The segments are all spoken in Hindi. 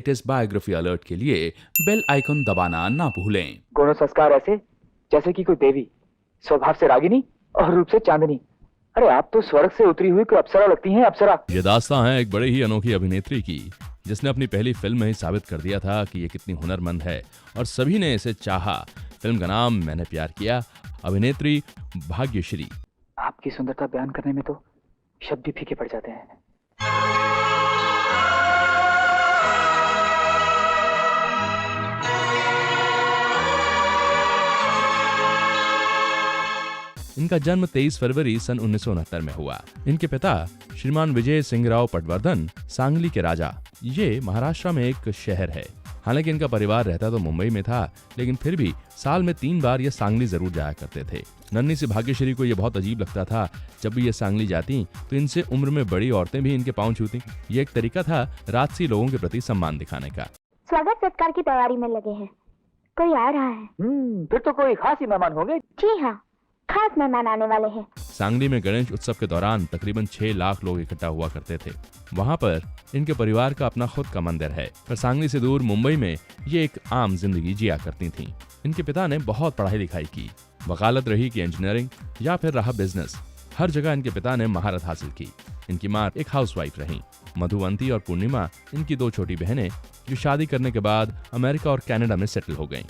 लेटेस्ट बायोग्राफी अलर्ट के लिए बेल आइकन दबाना ना भूलें। गुण संस्कार ऐसे जैसे कि कोई देवी, स्वभाव से रागिनी और रूप से चांदनी। अरे आप तो स्वर्ग से उतरी हुई कोई अप्सरा लगती हैं, अप्सरा। ये दास्तां है एक बड़े ही अनोखी अभिनेत्री की, जिसने अपनी पहली फिल्म में ही साबित कर दिया था कि ये कितनी हुनरमंद है और सभी ने इसे चाहा। फिल्म का नाम मैंने प्यार किया। अभिनेत्री भाग्यश्री। आपकी सुंदरता बयान करने में तो शब्द भी फीके पड़ जाते हैं। इनका जन्म 23 फरवरी सन 1969 में हुआ। इनके पिता श्रीमान विजय सिंह राव पटवर्धन सांगली के राजा। ये महाराष्ट्र में एक शहर है। हालांकि इनका परिवार रहता तो मुंबई में था, लेकिन फिर भी साल में 3 बार ये सांगली जरूर जाया करते थे। नन्ही सी भाग्यश्री को ये बहुत अजीब लगता था। जब भी ये सांगली जाती तो इनसे उम्र में बड़ी औरतें भी इनके पांव छूती। ये एक तरीका था राजसी लोगों के प्रति सम्मान दिखाने का। स्वागत सत्कार की तैयारी में लगे हैं। कोई आ रहा है। फिर तो कोई खास ही मेहमान होंगे। जी हाँ, खास मेहमान आने वाले हैं। सांगली में गणेश उत्सव के दौरान तकरीबन 6 लाख लोग इकट्ठा हुआ करते थे। वहाँ पर इनके परिवार का अपना खुद का मंदिर है। पर सांगली से दूर मुंबई में ये एक आम जिंदगी जिया करती थीं। इनके पिता ने बहुत पढ़ाई लिखाई की, वकालत रही कि इंजीनियरिंग या फिर रहा बिजनेस। हर जगह इनके पिता ने महारत हासिल की। इनकी माँ एक हाउसवाइफ रही। मधुवंती और पूर्णिमा इनकी 2 छोटी बहनें, जो शादी करने के बाद अमेरिका और कनाडा में सेटल हो गयी।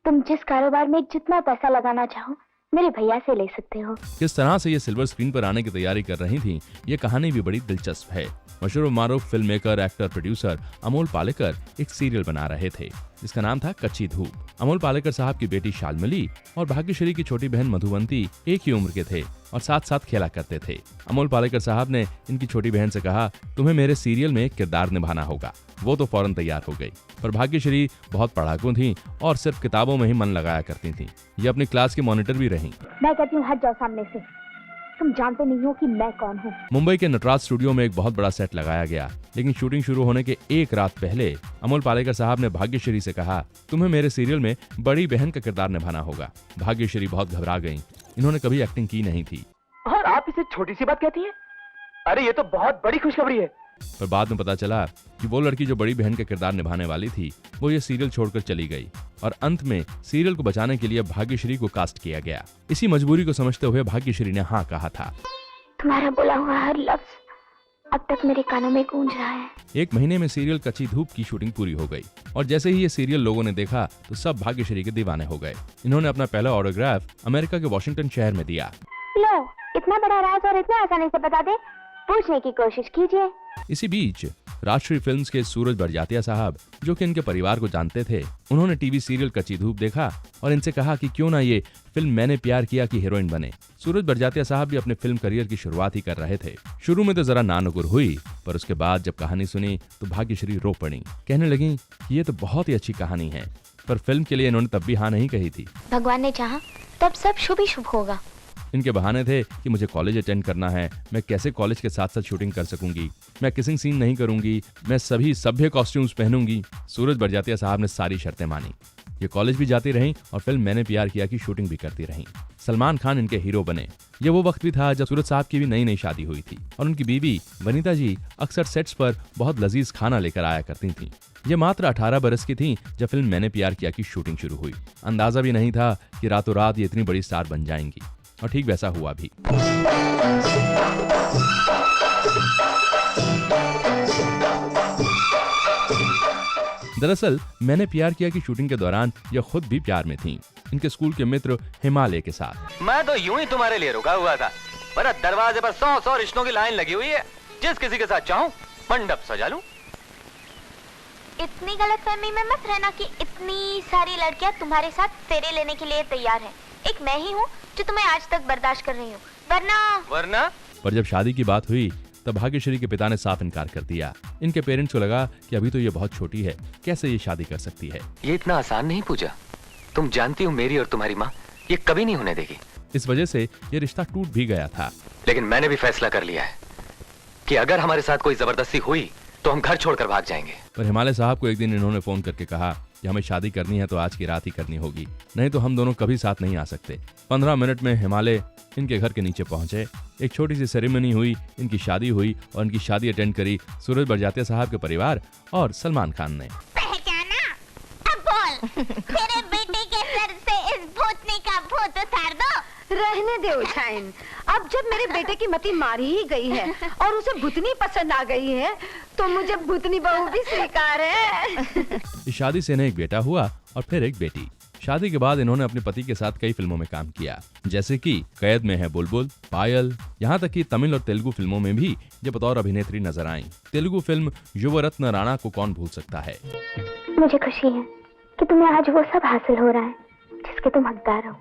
तुम जिस कारोबार में जितना पैसा लगाना चाहो मेरे भैया से ले सकते हो। किस तरह से ये सिल्वर स्क्रीन पर आने की तैयारी कर रही थीं, ये कहानी भी बड़ी दिलचस्प है। मशहूर मारूफ film maker, actor, producer Amol Palekar एक सीरियल बना रहे थे जिसका नाम था कच्ची धूप। अमोल पालेकर साहब की बेटी शालमली और भाग्यश्री की छोटी बहन मधुवंती एक ही उम्र के थे और साथ साथ खेला करते थे। अमोल पालेकर साहब ने इनकी छोटी बहन से कहा, तुम्हें मेरे सीरियल में एक किरदार निभाना होगा। वो तो फौरन तैयार हो गई। पर भाग्यश्री बहुत पढ़ाकू थी और सिर्फ किताबों में ही मन लगाया करती थी। ये अपनी क्लास की मॉनिटर भी रही। मैं कहती हूँ हट जाओ सामने से, तुम जानते नहीं हो कि मैं कौन हूँ। मुंबई के नटराज स्टूडियो में एक बहुत बड़ा सेट लगाया गया, लेकिन शूटिंग शुरू होने के एक रात पहले अमोल पालेकर साहब ने भाग्यश्री से कहा, तुम्हें मेरे सीरियल में बड़ी बहन का किरदार निभाना होगा। भाग्यश्री बहुत घबरा गईं। इन्होंने कभी एक्टिंग की नहीं थी। और आप इसे छोटी सी बात कहती हैं? अरे ये तो बहुत बड़ी खुशखबरी है। पर बाद में पता चला कि वो लड़की जो बड़ी बहन का किरदार निभाने वाली थी, वो ये सीरियल छोड़कर चली गई और अंत में सीरियल को बचाने के लिए भाग्यश्री को कास्ट किया गया। इसी मजबूरी को समझते हुए भाग्यश्री ने हाँ कहा था। तुम्हारा बोला हुआ हर लफ्ज अब तक मेरे कानों में गूंज रहा है। 1 महीने में सीरियल कच्ची धूप की शूटिंग पूरी हो गई और जैसे ही ये सीरियल लोगों ने देखा तो सब भाग्यश्री के दीवाने हो गए। इन्होंने अपना पहला ऑटोग्राफ अमेरिका के वॉशिंगटन शहर में दिया। लो, इतना बड़ा राज और इतना आसानी से बता दे, पूछने की कोशिश कीजिए। इसी बीच राष्ट्रीय फिल्म्स के सूरज बड़जात्या साहब, जो कि इनके परिवार को जानते थे, उन्होंने टीवी सीरियल कच्ची धूप देखा और इनसे कहा कि क्यों ना ये फिल्म मैंने प्यार किया की हीरोइन बने। सूरज बड़जात्या साहब भी अपने फिल्म करियर की शुरुआत ही कर रहे थे। शुरू में तो जरा नानुकुर हुई, पर उसके बाद जब कहानी सुनी तो भाग्यश्री रो पड़ी। कहने लगी कि ये तो बहुत ही अच्छी कहानी है। पर फिल्म के लिए इन्होंने तब भी हाँ नहीं कही थी। भगवान ने चाहा तब सब शुभ ही शुभ होगा। इनके बहाने थे कि मुझे कॉलेज अटेंड करना है, मैं कैसे कॉलेज के साथ साथ शूटिंग कर सकूंगी, मैं किसिंग सीन नहीं करूंगी, मैं सभी सभ्य कॉस्ट्यूम्स पहनूंगी। सूरज बड़जात्या साहब ने सारी शर्तें मानी। ये कॉलेज भी जाती रहीं और फिल्म मैंने प्यार किया की शूटिंग भी करती रहीं। सलमान खान इनके हीरो बने। ये वो वक्त भी था जब सूरज साहब की भी नई नई शादी हुई थी और उनकी बीवी वनीता जी अक्सर सेट्स पर बहुत लजीज खाना लेकर आया करती थीं। ये मात्र 18 बरस की थीं जब फिल्म मैंने प्यार किया की शूटिंग शुरू हुई। अंदाजा भी नहीं था कि रातों रात ये इतनी बड़ी स्टार बन जाएंगी और ठीक वैसा हुआ भी। दरअसल मैंने प्यार किया की शूटिंग के दौरान ये खुद भी प्यार में थीं, इनके स्कूल के मित्र हिमालय के साथ। मैं तो यूं ही तुम्हारे लिए रुका हुआ था, पर दरवाजे पर 100 रिश्तों की लाइन लगी हुई है। जिस किसी के साथ चाहूं मंडप सजा लूं। इतनी गलतफहमी में मत रहना कि इतनी सारी लड़कियां तुम्हारे साथ फेरे लेने के लिए तैयार हैं। एक मैं ही हूँ जो तुम्हें आज तक बर्दाश्त कर रही हूँ, वरना। पर जब शादी की बात हुई तब भाग्यश्री के पिता ने साफ इनकार कर दिया। इनके पेरेंट्स को लगा कि अभी तो ये बहुत छोटी है, कैसे ये शादी कर सकती है। ये इतना आसान नहीं पूजा। तुम जानती हो मेरी और तुम्हारी माँ ये कभी नहीं होने देगी। इस वजह से ये रिश्ता टूट भी गया था। लेकिन मैंने भी फैसला कर लिया है कि अगर हमारे साथ कोई जबरदस्ती हुई तो हम घर छोड़कर भाग जाएंगे। पर हिमालय साहब को एक दिन इन्होंने फोन करके कहा कि हमें शादी करनी है तो आज की रात ही करनी होगी, नहीं तो हम दोनों कभी साथ नहीं आ सकते। 15 मिनट में हिमालय इनके घर के नीचे पहुंचे। एक छोटी सी सेरेमनी हुई, इनकी शादी हुई और इनकी शादी अटेंड करी सूरज बड़जात्या साहब के परिवार और सलमान खान ने। पहचाना? अब बोल। तेरे बेटे के सर से इस भूतनी का भूत उतार दो। रहने दे उछाइन, अब जब मेरे बेटे की मति मारी ही गई है और उसे भूतनी पसंद आ गई है तो मुझे भूतनी बहू भी स्वीकार है। इस शादी से इन्हें एक बेटा हुआ और फिर एक बेटी। शादी के बाद इन्होंने अपने पति के साथ कई फिल्मों में काम किया, जैसे कि कैद में है बुलबुल, पायल, यहाँ तक कि तमिल और तेलुगु फिल्मों में भी ये बतौर अभिनेत्री नजर आईं। तेलुगु फिल्म युवरत्न राणा को कौन भूल सकता है। मुझे खुशी है कि तुम्हें आज वो सब हासिल हो रहा है जिसके तुम हकदार हो।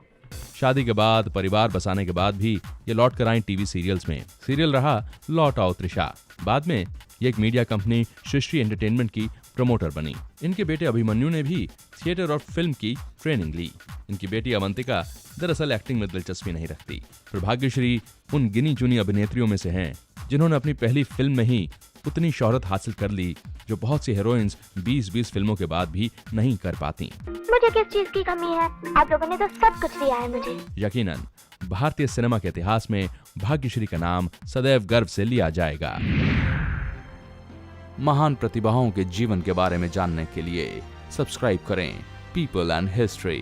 शादी के बाद, परिवार बसाने के बाद भी ये लौट कर आई टीवी सीरियल्स में। सीरियल रहा लौट आओ त्रिशा। बाद में ये एक मीडिया कंपनी सृष्टि एंटरटेनमेंट की प्रमोटर बनी। इनके बेटे अभिमन्यु ने भी थिएटर और फिल्म की ट्रेनिंग ली। इनकी बेटी अवंतिका दरअसल एक्टिंग में दिलचस्पी नहीं रखती। पर भाग्यश्री उन गिनी चुनी अभिनेत्रियों में से हैं जिन्होंने अपनी पहली फिल्म में ही उतनी शोहरत हासिल कर ली जो बहुत सी हीरोइंस 20-20 फिल्मों के बाद भी नहीं कर पाती। मुझे किस चीज की कमी है? आप लोगों ने तो सब कुछ दिया है मुझे। यकीनन भारतीय सिनेमा के इतिहास में भाग्यश्री का नाम सदैव गर्व से लिया जाएगा। महान प्रतिभाओं के जीवन के बारे में जानने के लिए सब्सक्राइब करें पीपल एंड हिस्ट्री।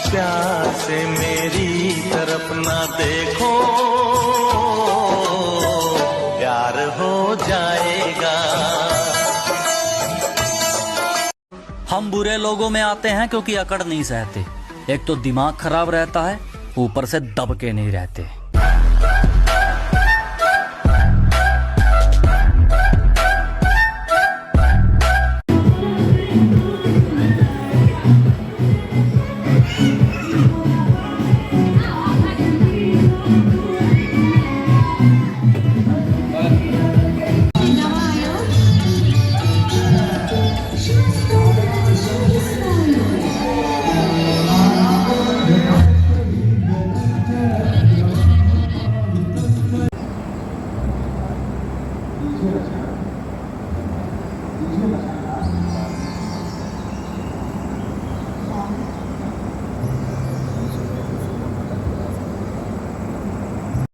प्यार से मेरी तरफ ना देखो, प्यार हो जाएगा। हम बुरे लोगों में आते हैं क्योंकि अकड़ नहीं सहते। एक तो दिमाग खराब रहता है, ऊपर से दब के नहीं रहते।